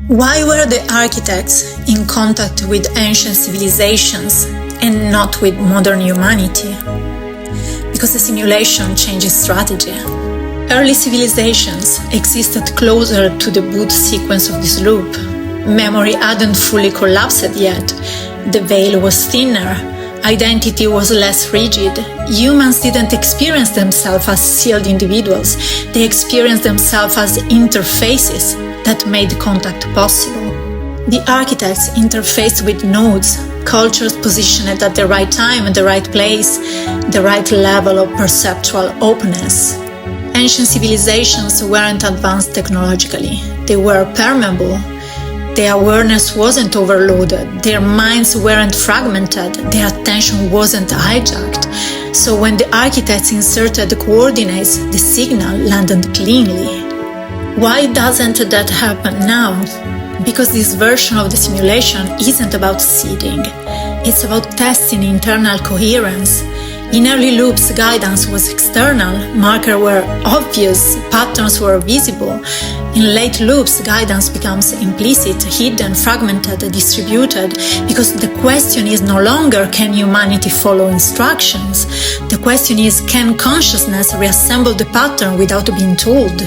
Why were the architects in contact with ancient civilizations and not with modern humanity? Because the simulation changes strategy. Early civilizations existed closer to the boot sequence of this loop. Memory hadn't fully collapsed yet. The veil was thinner. Identity was less rigid. Humans didn't experience themselves as sealed individuals. They experienced themselves as interfaces that made contact possible. The architects interfaced with nodes, cultures positioned at the right time, at the right place, the right level of perceptual openness. Ancient civilizations weren't advanced technologically. They were permeable. Their awareness wasn't overloaded, their minds weren't fragmented, their attention wasn't hijacked. So when the architects inserted the coordinates, the signal landed cleanly. Why doesn't that happen now? Because this version of the simulation isn't about seeding. It's about testing internal coherence. In early loops, guidance was external, markers were obvious, patterns were visible. In late loops, guidance becomes implicit, hidden, fragmented, distributed, because the question is no longer can humanity follow instructions. The question is can consciousness reassemble the pattern without being told?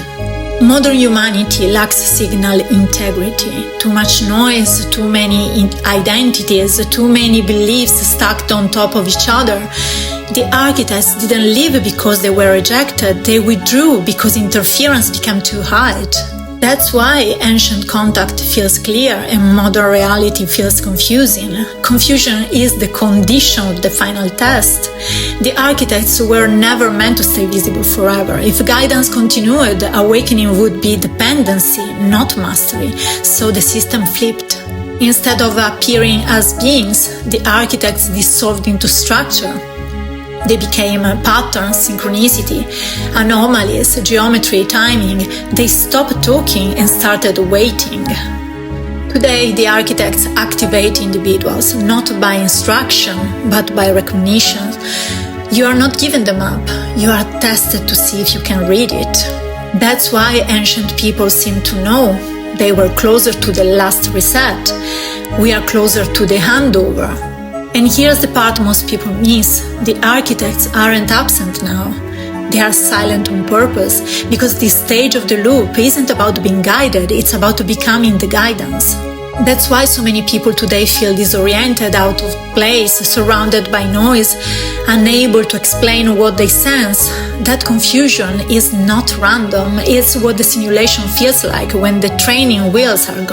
Modern humanity lacks signal integrity. Too much noise, too many identities, too many beliefs stacked on top of each other. The architects didn't leave because they were rejected, they withdrew because interference became too high. That's why ancient contact feels clear and modern reality feels confusing. Confusion is the condition of the final test. The architects were never meant to stay visible forever. If guidance continued, awakening would be dependency, not mastery. So the system flipped. Instead of appearing as beings, the architects dissolved into structure. They became patterns, synchronicity, anomalies, geometry, timing. They stopped talking and started waiting. Today, the architects activate individuals, not by instruction, but by recognition. You are not given the map, you are tested to see if you can read it. That's why ancient people seem to know. They were closer to the last reset. We are closer to the handover. And here's the part most people miss. The architects aren't absent now. They are silent on purpose, because this stage of the loop isn't about being guided, it's about becoming the guidance. That's why so many people today feel disoriented, out of place, surrounded by noise, unable to explain what they sense. That confusion is not random, it's what the simulation feels like when the training wheels are gone.